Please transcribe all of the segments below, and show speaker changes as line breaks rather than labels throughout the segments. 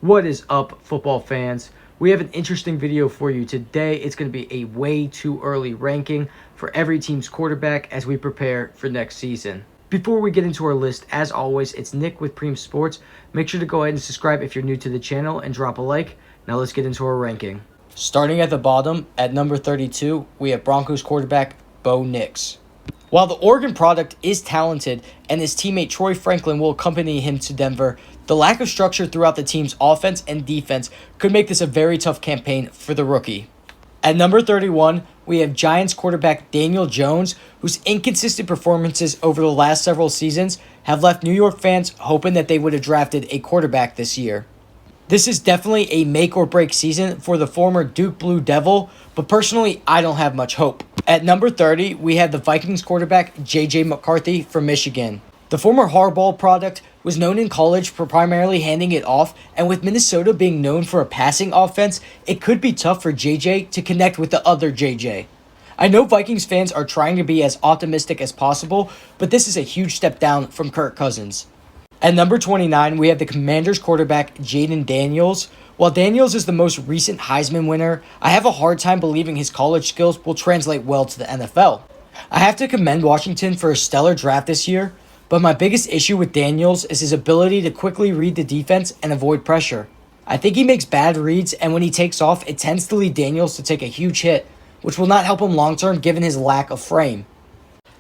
What is up, football fans? We have an interesting video for you today. It's going to be a way too early ranking for every team's quarterback as we prepare for next season. Before we get into our list, as always, it's Nick with Preem Sports. Make sure to go ahead and subscribe if you're new to the channel and drop a like. Now let's get into our ranking. Starting at the bottom, at number 32, we have Broncos quarterback Bo Nix. While the Oregon product is talented and his teammate Troy Franklin will accompany him to Denver, the lack of structure throughout the team's offense and defense could make this a very tough campaign for the rookie. At number 31, we have Giants quarterback Daniel Jones, whose inconsistent performances over the last several seasons have left New York fans hoping that they would have drafted a quarterback this year. This is definitely a make or break season for the former Duke Blue Devil, but personally, I don't have much hope. At number 30, we have the Vikings quarterback J.J. McCarthy from Michigan. The former Harbaugh product was known in college for primarily handing it off, and with Minnesota being known for a passing offense, it could be tough for J.J. to connect with the other J.J. I know Vikings fans are trying to be as optimistic as possible, but this is a huge step down from Kirk Cousins. At number 29, we have the Commanders quarterback Jayden Daniels. While Daniels is the most recent Heisman winner, I have a hard time believing his college skills will translate well to the NFL. I have to commend Washington for a stellar draft this year, but my biggest issue with Daniels is his ability to quickly read the defense and avoid pressure. I think he makes bad reads, and when he takes off, it tends to lead Daniels to take a huge hit, which will not help him long-term given his lack of frame.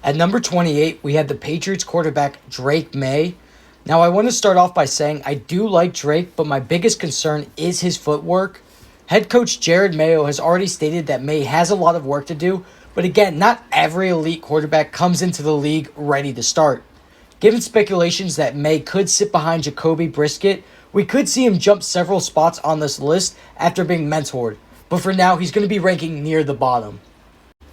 At number 28, we have the Patriots quarterback Drake May. Now, I want to start off by saying I do like Drake, but my biggest concern is his footwork. Head coach Jared Mayo has already stated that May has a lot of work to do, but again, not every elite quarterback comes into the league ready to start. Given speculations that May could sit behind Jacoby Brissett, we could see him jump several spots on this list after being mentored, but for now, he's going to be ranking near the bottom.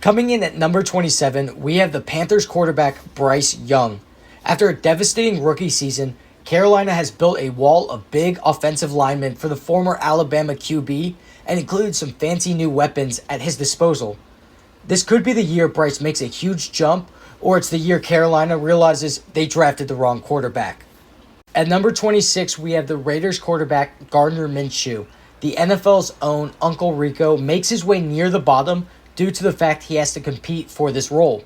Coming in at number 27, we have the Panthers quarterback Bryce Young. After a devastating rookie season, Carolina has built a wall of big offensive linemen for the former Alabama QB and included some fancy new weapons at his disposal. This could be the year Bryce makes a huge jump, or it's the year Carolina realizes they drafted the wrong quarterback. At number 26, we have the Raiders quarterback Gardner Minshew. The NFL's own Uncle Rico makes his way near the bottom due to the fact he has to compete for this role.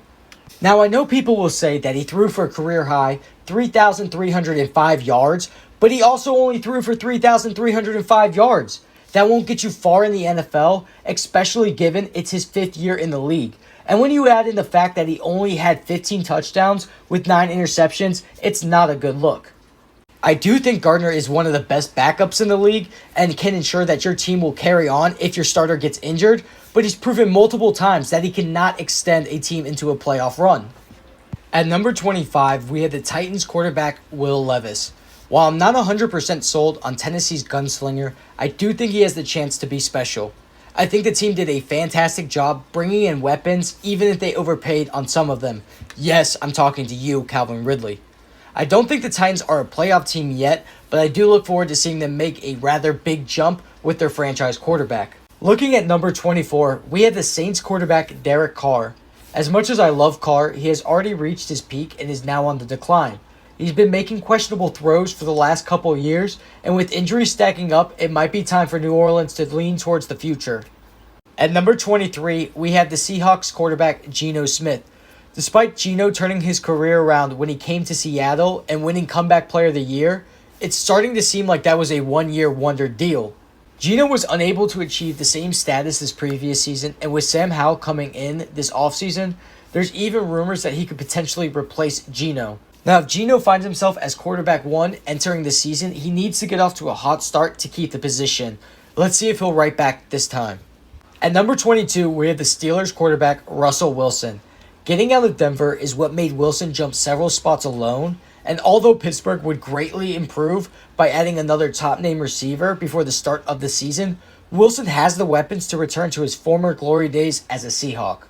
Now, I know people will say that he threw for a career-high 3,305 yards, but he also only threw for 3,305 yards. That won't get you far in the NFL, especially given it's his fifth year in the league. And when you add in the fact that he only had 15 touchdowns with 9 interceptions, it's not a good look. I do think Gardner is one of the best backups in the league and can ensure that your team will carry on if your starter gets injured, but he's proven multiple times that he cannot extend a team into a playoff run. At number 25, we have the Titans quarterback Will Levis. While I'm not 100% sold on Tennessee's gunslinger, I do think he has the chance to be special. I think the team did a fantastic job bringing in weapons, even if they overpaid on some of them. Yes, I'm talking to you, Calvin Ridley. I don't think the Titans are a playoff team yet, but I do look forward to seeing them make a rather big jump with their franchise quarterback. Looking at number 24, we have the Saints quarterback Derek Carr. As much as I love Carr, he has already reached his peak and is now on the decline. He's been making questionable throws for the last couple of years, and with injuries stacking up, it might be time for New Orleans to lean towards the future. At number 23, we have the Seahawks quarterback Geno Smith. Despite Geno turning his career around when he came to Seattle and winning Comeback Player of the Year, it's starting to seem like that was a one-year wonder deal. Geno was unable to achieve the same status this previous season, and with Sam Howell coming in this offseason, there's even rumors that he could potentially replace Geno. Now, if Geno finds himself as quarterback 1 entering the season, he needs to get off to a hot start to keep the position. Let's see if he'll right back this time. At number 22, we have the Steelers quarterback Russell Wilson. Getting out of Denver is what made Wilson jump several spots alone, and although Pittsburgh would greatly improve by adding another top-name receiver before the start of the season, Wilson has the weapons to return to his former glory days as a Seahawk.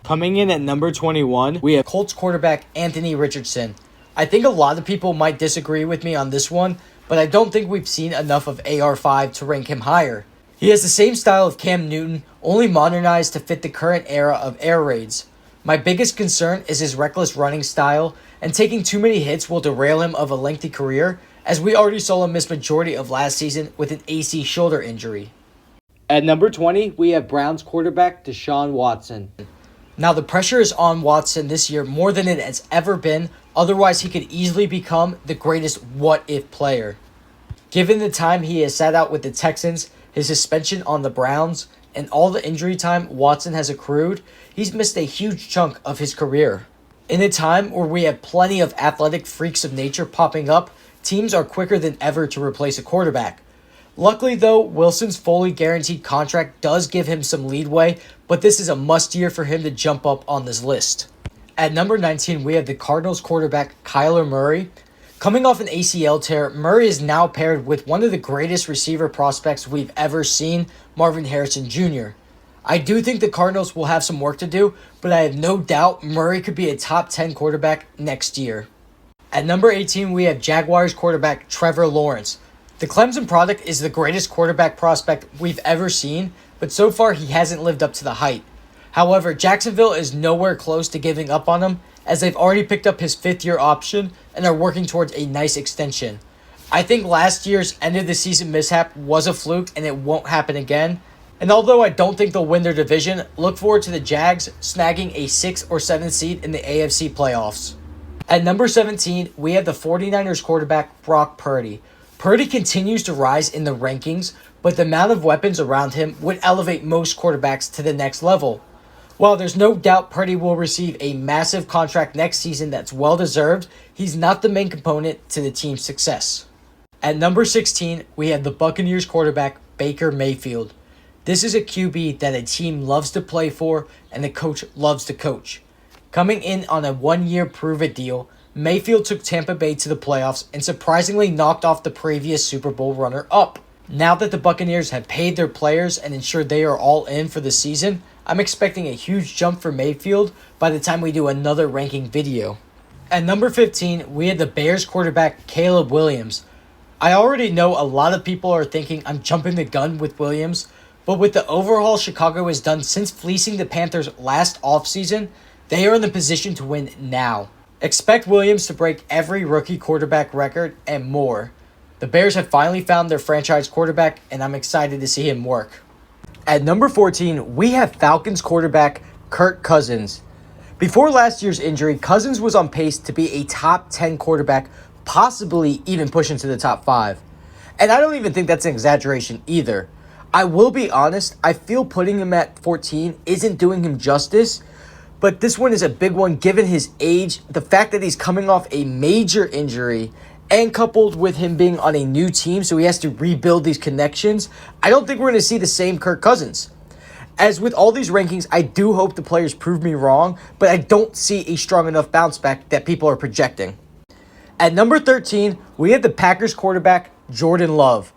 Coming in at number 21, we have Colts quarterback Anthony Richardson. I think a lot of people might disagree with me on this one, but I don't think we've seen enough of AR5 to rank him higher. He has the same style of Cam Newton, only modernized to fit the current era of air raids. My biggest concern is his reckless running style, and taking too many hits will derail him of a lengthy career, as we already saw him miss majority of last season with an AC shoulder injury. At number 20, we have Browns quarterback Deshaun Watson. Now, the pressure is on Watson this year more than it has ever been. Otherwise, he could easily become the greatest what-if player. Given the time he has sat out with the Texans, his suspension on the Browns, and all the injury time Watson has accrued, he's missed a huge chunk of his career. In a time where we have plenty of athletic freaks of nature popping up, teams are quicker than ever to replace a quarterback. Luckily, though, Wilson's fully guaranteed contract does give him some leadway, but this is a must year for him to jump up on this list. At number 19, we have the Cardinals quarterback Kyler Murray. Coming off an ACL tear, Murray is now paired with one of the greatest receiver prospects we've ever seen, Marvin Harrison Jr. I do think the Cardinals will have some work to do, but I have no doubt Murray could be a top 10 quarterback next year. At number 18, we have Jaguars quarterback Trevor Lawrence. The Clemson product is the greatest quarterback prospect we've ever seen, but so far he hasn't lived up to the hype. However, Jacksonville is nowhere close to giving up on him, as they've already picked up his fifth-year option and are working towards a nice extension. I think last year's end-of-the-season mishap was a fluke and it won't happen again. And although I don't think they'll win their division, look forward to the Jags snagging a 6th or 7th seed in the AFC playoffs. At number 17, we have the 49ers quarterback Brock Purdy. Purdy continues to rise in the rankings, but the amount of weapons around him would elevate most quarterbacks to the next level. While there's no doubt Purdy will receive a massive contract next season that's well-deserved, he's not the main component to the team's success. At number 16, we have the Buccaneers quarterback Baker Mayfield. This is a QB that a team loves to play for and the coach loves to coach. Coming in on a one-year prove-it deal, Mayfield took Tampa Bay to the playoffs and surprisingly knocked off the previous Super Bowl runner-up. Now that the Buccaneers have paid their players and ensured they are all in for the season, I'm expecting a huge jump for Mayfield by the time we do another ranking video. At number 15, we have the Bears quarterback Caleb Williams. I already know a lot of people are thinking I'm jumping the gun with Williams, but with the overhaul Chicago has done since fleecing the Panthers last offseason, they are in the position to win now. Expect Williams to break every rookie quarterback record and more. The Bears have finally found their franchise quarterback, and I'm excited to see him work. At number 14, we have Falcons quarterback Kirk Cousins. Before last year's injury, Cousins was on pace to be a top 10 quarterback, possibly even pushing to the top 5. And I don't even think that's an exaggeration either. I will be honest, I feel putting him at 14 isn't doing him justice, but this one is a big one given his age, the fact that he's coming off a major injury, and coupled with him being on a new team, so he has to rebuild these connections. I don't think we're going to see the same Kirk Cousins. As with all these rankings, I do hope the players prove me wrong, but I don't see a strong enough bounce back that people are projecting. At number 13, we have the Packers quarterback Jordan Love.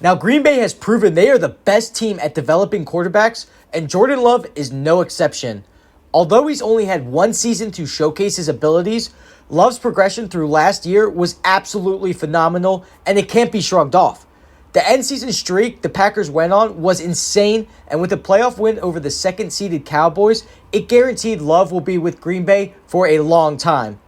Now, Green Bay has proven they are the best team at developing quarterbacks, and Jordan Love is no exception. Although he's only had one season to showcase his abilities, Love's progression through last year was absolutely phenomenal, and it can't be shrugged off. The end-season streak the Packers went on was insane, and with a playoff win over the second-seeded Cowboys, it guaranteed Love will be with Green Bay for a long time.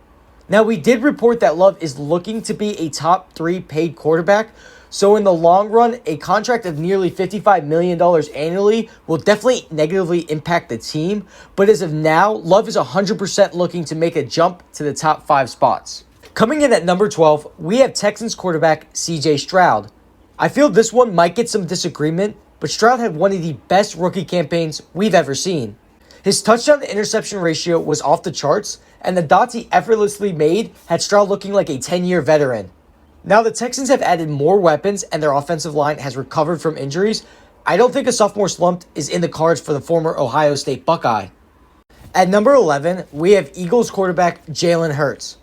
Now, we did report that Love is looking to be a top 3 paid quarterback, so in the long run, a contract of nearly $55 million annually will definitely negatively impact the team. But as of now, Love is 100% looking to make a jump to the top 5 spots. Coming in at number 12, we have Texans quarterback CJ Stroud. I feel this one might get some disagreement, but Stroud had one of the best rookie campaigns we've ever seen. His touchdown to interception ratio was off the charts, and the dots he effortlessly made had Stroud looking like a 10-year veteran. Now the Texans have added more weapons and their offensive line has recovered from injuries. I don't think a sophomore slump is in the cards for the former Ohio State Buckeye. At number 11, we have Eagles quarterback Jalen Hurts.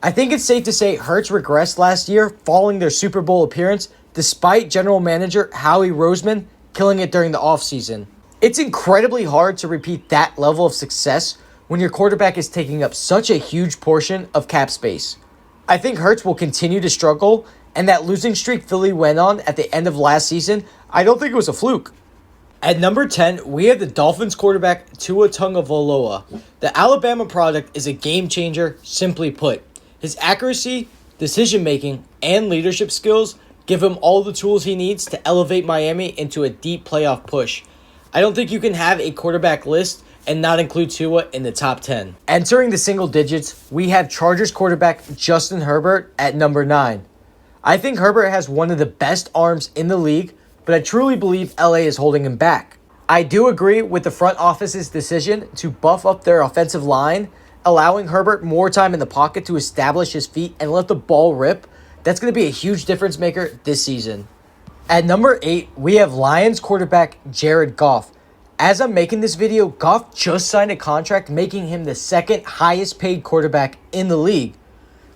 I think it's safe to say Hurts regressed last year following their Super Bowl appearance despite general manager Howie Roseman killing it during the offseason. It's incredibly hard to repeat that level of success when your quarterback is taking up such a huge portion of cap space. I think Hurts will continue to struggle, and that losing streak Philly went on at the end of last season, I don't think it was a fluke. At number 10, we have the Dolphins quarterback Tua Tagovailoa. The Alabama product is a game changer, simply put. His accuracy decision making, and leadership skills give him all the tools he needs to elevate Miami into a deep playoff push. I don't think you can have a quarterback list and not include Tua in the top 10. Entering the single digits, we have Chargers quarterback Justin Herbert at number 9. I think Herbert has one of the best arms in the league, but I truly believe LA is holding him back. I do agree with the front office's decision to buff up their offensive line, allowing Herbert more time in the pocket to establish his feet and let the ball rip. That's going to be a huge difference maker this season. At number 8, we have Lions quarterback Jared Goff. As I'm making this video, Goff just signed a contract making him the second highest paid quarterback in the league.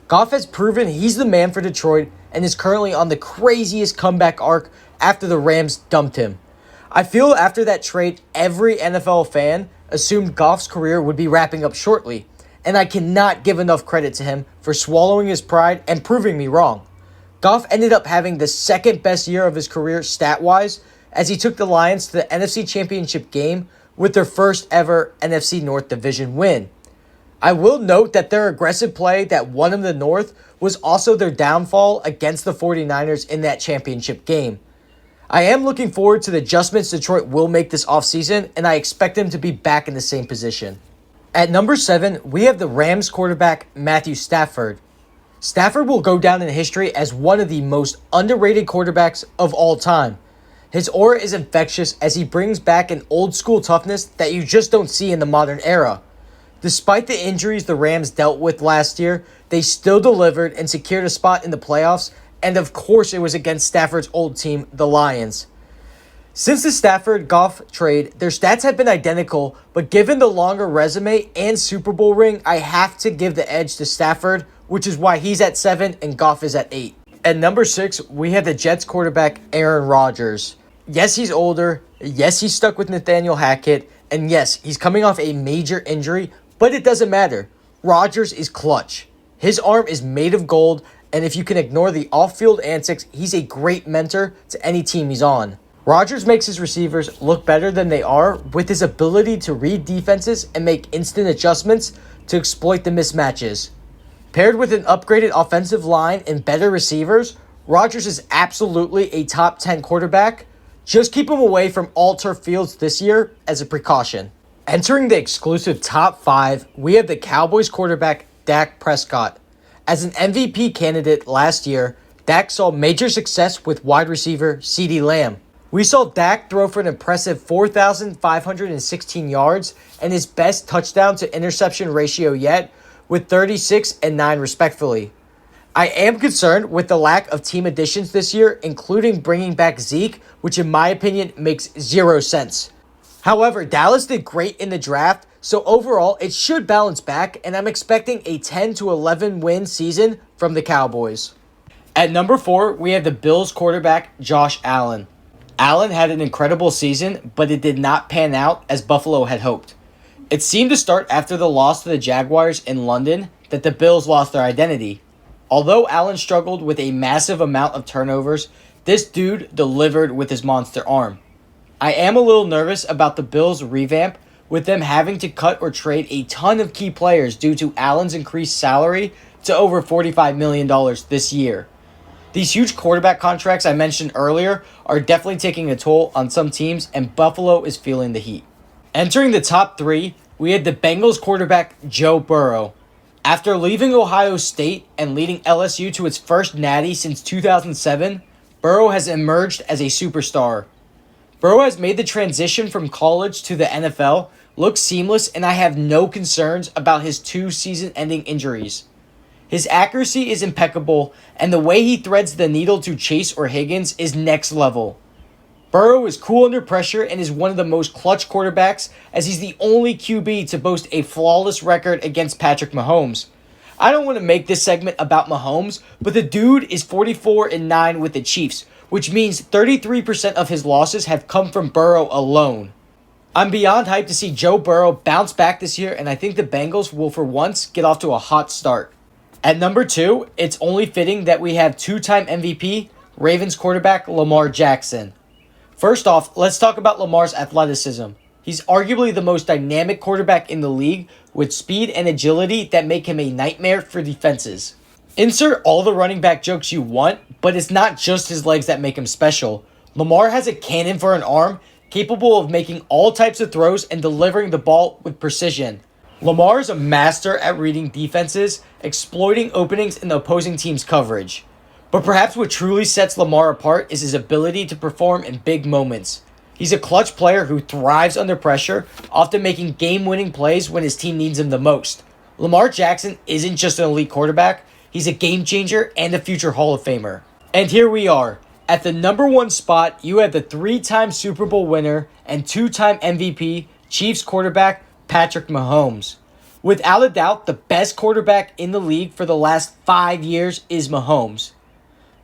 Goff has proven he's the man for Detroit and is currently on the craziest comeback arc after the Rams dumped him. I feel after that trade, every NFL fan assumed Goff's career would be wrapping up shortly, and I cannot give enough credit to him for swallowing his pride and proving me wrong. Goff ended up having the second best year of his career stat-wise as he took the Lions to the NFC Championship game with their first ever NFC North Division win. I will note that their aggressive play that won them the North was also their downfall against the 49ers in that championship game. I am looking forward to the adjustments Detroit will make this offseason, and I expect them to be back in the same position. At number 7, we have the Rams quarterback Matthew Stafford. Stafford will go down in history as one of the most underrated quarterbacks of all time. His aura is infectious as he brings back an old school toughness that you just don't see in the modern era. Despite the injuries the Rams dealt with last year, they still delivered and secured a spot in the playoffs, and of course it was against Stafford's old team, the Lions. Since the Stafford-Goff trade, their stats have been identical, but given the longer resume and Super Bowl ring, I have to give the edge to Stafford, which is why he's at 7 and Goff is at 8. At number 6, we have the Jets quarterback Aaron Rodgers. Yes, he's older. Yes, he's stuck with Nathaniel Hackett. And yes, he's coming off a major injury, but it doesn't matter. Rodgers is clutch. His arm is made of gold, and if you can ignore the off-field antics, he's a great mentor to any team he's on. Rodgers makes his receivers look better than they are with his ability to read defenses and make instant adjustments to exploit the mismatches. Paired with an upgraded offensive line and better receivers, Rodgers is absolutely a top 10 quarterback. Just keep him away from all turf fields this year as a precaution. Entering the exclusive top 5, we have the Cowboys quarterback Dak Prescott. As an MVP candidate last year, Dak saw major success with wide receiver CeeDee Lamb. We saw Dak throw for an impressive 4,516 yards and his best touchdown to interception ratio yet, with 36 and 9 respectively. I am concerned with the lack of team additions this year, including bringing back Zeke, which in my opinion makes zero sense. However, Dallas did great in the draft, so overall it should balance back, and I'm expecting a 10 to 11 win season from the Cowboys. At number 4, we have the Bills quarterback Josh Allen. Allen had an incredible season, but it did not pan out as Buffalo had hoped. It seemed to start after the loss to the Jaguars in London that the Bills lost their identity. Although Allen struggled with a massive amount of turnovers, this dude delivered with his monster arm. I am a little nervous about the Bills' revamp, with them having to cut or trade a ton of key players due to Allen's increased salary to over $45 million this year. These huge quarterback contracts I mentioned earlier are definitely taking a toll on some teams, and Buffalo is feeling the heat. Entering the top 3, we had the Bengals quarterback Joe Burrow. After leaving Ohio State and leading LSU to its first natty since 2007, Burrow has emerged as a superstar. Burrow has made the transition from college to the NFL look seamless, and I have no concerns about his 2 season-ending injuries. His accuracy is impeccable, and the way he threads the needle to Chase or Higgins is next level. Burrow is cool under pressure and is one of the most clutch quarterbacks, as he's the only QB to boast a flawless record against Patrick Mahomes. I don't want to make this segment about Mahomes, but the dude is 44-9 with the Chiefs, which means 33% of his losses have come from Burrow alone. I'm beyond hyped to see Joe Burrow bounce back this year, and I think the Bengals will for once get off to a hot start. At number 2, it's only fitting that we have 2-time MVP, Ravens quarterback Lamar Jackson. First off, let's talk about Lamar's athleticism. He's arguably the most dynamic quarterback in the league with speed and agility that make him a nightmare for defenses. Insert all the running back jokes you want, but it's not just his legs that make him special. Lamar has a cannon for an arm, capable of making all types of throws and delivering the ball with precision. Lamar is a master at reading defenses, exploiting openings in the opposing team's coverage. But perhaps what truly sets Lamar apart is his ability to perform in big moments. He's a clutch player who thrives under pressure, often making game-winning plays when his team needs him the most. Lamar Jackson isn't just an elite quarterback, he's a game changer and a future Hall of Famer. And here we are. At the number 1 spot, you have the 3-time Super Bowl winner and 2-time MVP, Chiefs quarterback Patrick Mahomes. Without a doubt, the best quarterback in the league for the last 5 years is Mahomes.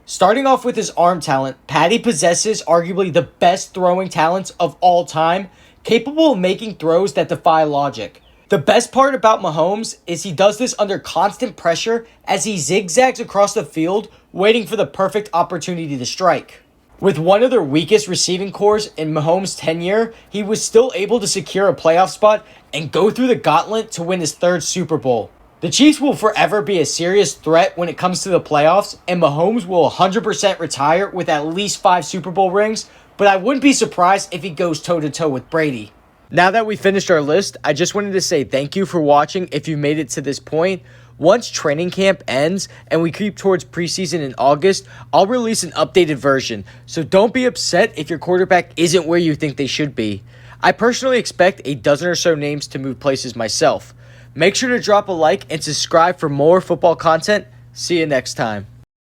Starting off with his arm talent, Patty possesses arguably the best throwing talents of all time, capable of making throws that defy logic. The best part about Mahomes is he does this under constant pressure as he zigzags across the field, waiting for the perfect opportunity to strike. With one of their weakest receiving cores in Mahomes' tenure, he was still able to secure a playoff spot and go through the gauntlet to win his 3rd Super Bowl. The Chiefs will forever be a serious threat when it comes to the playoffs, and Mahomes will 100% retire with at least 5 Super Bowl rings, but I wouldn't be surprised if he goes toe-to-toe with Brady. Now that we finished our list, I just wanted to say thank you for watching if you made it to this point. Once training camp ends and we creep towards preseason in August, I'll release an updated version, so don't be upset if your quarterback isn't where you think they should be. I personally expect a dozen or so names to move places myself. Make sure to drop a like and subscribe for more football content. See you next time.